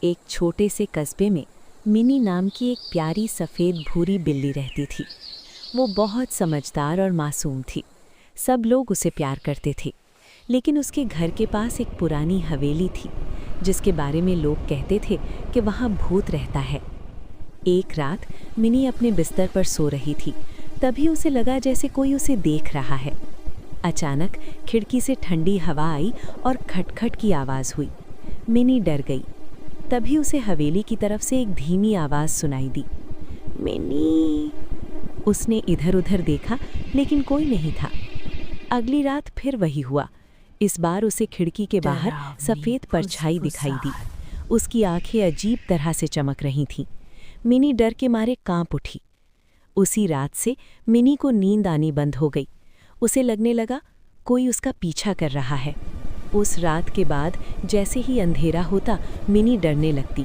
एक छोटे से कस्बे में मिनी नाम की एक प्यारी सफ़ेद भूरी बिल्ली रहती थी। वो बहुत समझदार और मासूम थी। सब लोग उसे प्यार करते थे, लेकिन उसके घर के पास एक पुरानी हवेली थी जिसके बारे में लोग कहते थे कि वहाँ भूत रहता है। एक रात मिनी अपने बिस्तर पर सो रही थी, तभी उसे लगा जैसे कोई उसे देख रहा है। अचानक खिड़की से ठंडी हवा आई और खटखट की आवाज़ हुई। मिनी डर गई। तभी उसे हवेली की तरफ से एक धीमी आवाज़ सुनाई दी, मिनी। उसने इधर उधर देखा, लेकिन कोई नहीं था। अगली रात फिर वही हुआ। इस बार उसे खिड़की के बाहर सफ़ेद परछाई दिखाई दी। उसकी आंखें अजीब तरह से चमक रही थीं। मिनी डर के मारे कांप उठी। उसी रात से मिनी को नींद आनी बंद हो गई। उसे लगने लगा कोई उसका पीछा कर रहा है। उस रात के बाद जैसे ही अंधेरा होता, मिनी डरने लगती।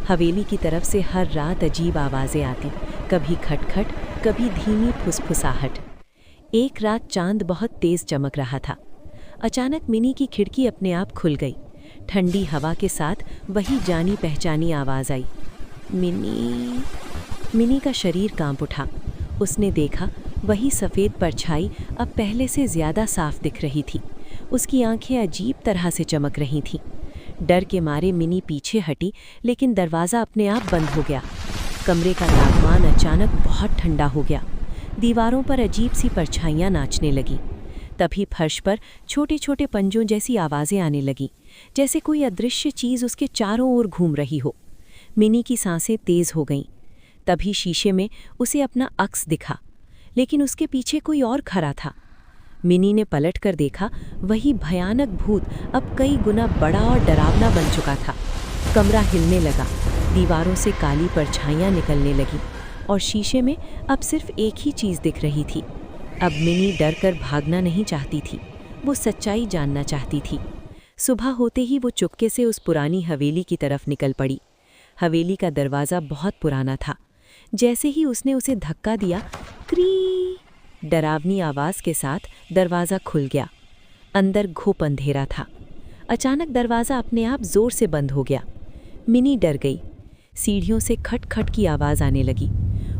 हवेली की तरफ से हर रात अजीब आवाज़ें आती, कभी खटखट, कभी धीमी फुसफुसाहट। एक रात चांद बहुत तेज़ चमक रहा था। अचानक मिनी की खिड़की अपने आप खुल गई। ठंडी हवा के साथ वही जानी पहचानी आवाज़ आई, मिनी। मिनी का शरीर कांप उठा। उसने देखा वही सफ़ेद परछाई अब पहले से ज़्यादा साफ दिख रही थी। उसकी आंखें अजीब तरह से चमक रही थीं। डर के मारे मिनी पीछे हटी, लेकिन दरवाज़ा अपने आप बंद हो गया। कमरे का तापमान अचानक बहुत ठंडा हो गया। दीवारों पर अजीब सी परछाइयाँ नाचने लगीं। तभी फर्श पर छोटे छोटे पंजों जैसी आवाज़ें आने लगीं, जैसे कोई अदृश्य चीज़ उसके चारों ओर घूम रही हो। मिनी की सांसें तेज़ हो गईं। तभी शीशे में उसे अपना अक्स दिखा, लेकिन उसके पीछे कोई और खड़ा था। मिनी ने पलट कर देखा, वही भयानक भूत अब कई गुना बड़ा और डरावना बन चुका था। कमरा हिलने लगा, दीवारों से काली परछाइयाँ निकलने लगीं और शीशे में अब सिर्फ एक ही चीज़ दिख रही थी। अब मिनी डर कर भागना नहीं चाहती थी, वो सच्चाई जानना चाहती थी। सुबह होते ही वो चुपके से उस पुरानी हवेली की तरफ निकल पड़ी। हवेली का दरवाज़ा बहुत पुराना था। जैसे ही उसने उसे धक्का दिया, क्री डरावनी आवाज़ के साथ दरवाज़ा खुल गया। अंदर घुप अंधेरा था। अचानक दरवाज़ा अपने आप ज़ोर से बंद हो गया। मिनी डर गई। सीढ़ियों से खट-खट की आवाज़ आने लगी।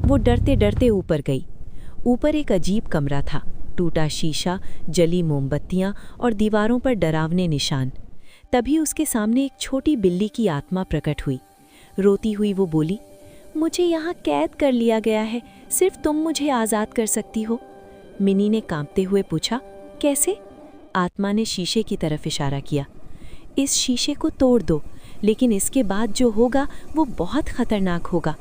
वो डरते डरते ऊपर गई। ऊपर एक अजीब कमरा था। टूटा शीशा, जली मोमबत्तियाँ और दीवारों पर डरावने निशान। तभी उसके सामने एक छोटी बिल्ली की आत्मा प्रकट हुई। रोती हुई वो बोली, मुझे यहाँ कैद कर लिया गया है, सिर्फ तुम मुझे आज़ाद कर सकती हो। मिनी ने कांपते हुए पूछा, कैसे? आत्मा ने शीशे की तरफ इशारा किया। इस शीशे को तोड़ दो, लेकिन इसके बाद जो होगा वो बहुत खतरनाक होगा।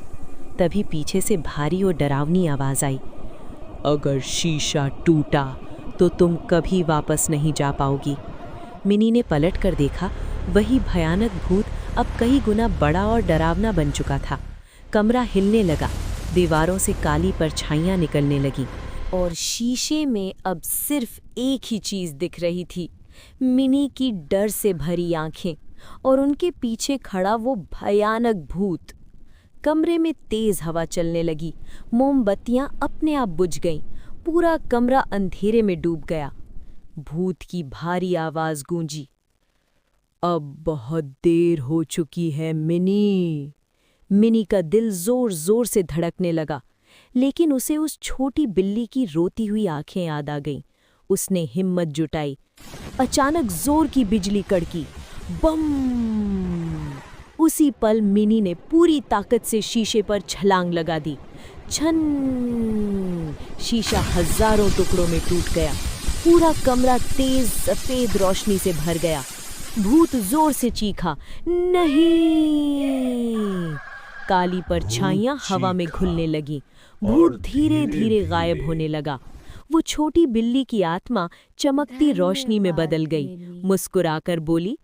तभी पीछे से भारी और डरावनी आवाज़ आई, अगर शीशा टूटा तो तुम कभी वापस नहीं जा पाओगी। मिनी ने पलट कर देखा, वही भयानक भूत अब कई गुना बड़ा और डरावना बन चुका था। कमरा हिलने लगा, दीवारों से काली परछाइयाँ निकलने लगीं और शीशे में अब सिर्फ एक ही चीज़ दिख रही थी, मिनी की डर से भरी आंखें और उनके पीछे खड़ा वो भयानक भूत। कमरे में तेज़ हवा चलने लगी। मोमबत्तियाँ अपने आप बुझ गईं। पूरा कमरा अंधेरे में डूब गया। भूत की भारी आवाज़ गूंजी, अब बहुत देर हो चुकी है मिनी। मिनी का दिल जोर जोर से धड़कने लगा, लेकिन उसे उस छोटी बिल्ली की रोती हुई आंखें याद आ गईं। उसने हिम्मत जुटाई। अचानक जोर की बिजली कड़की, बम। उसी पल मिनी ने पूरी ताकत से शीशे पर छलांग लगा दी। छन! शीशा हजारों टुकड़ों में टूट गया। पूरा कमरा तेज सफेद रोशनी से भर गया। भूत जोर से चीखा, नहीं! काली परछाइयाँ हवा में घुलने लगी। भूत धीरे धीरे गायब होने लगा। वो छोटी बिल्ली की आत्मा चमकती रोशनी में बदल गई। मुस्कुराकर बोली,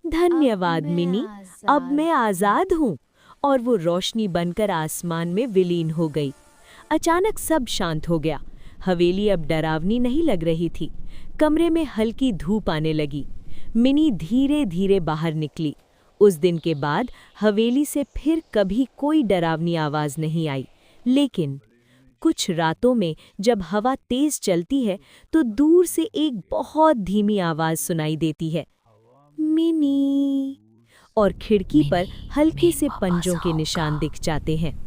धन्यवाद मिनी, अब मैं आज़ाद हूँ। और वो रोशनी बनकर आसमान में विलीन हो गई। अचानक सब शांत हो गया। हवेली अब डरावनी नहीं लग रही थी। कमरे में हल्की धूप आने लगी। मिनी धीरे धीरे बाहर निकली। उस दिन के बाद हवेली से फिर कभी कोई डरावनी आवाज़ नहीं आई। लेकिन कुछ रातों में जब हवा तेज चलती है तो दूर से एक बहुत धीमी आवाज़ सुनाई देती है, मिनी। और खिड़की पर हल्के से पंजों के निशान दिख जाते हैं।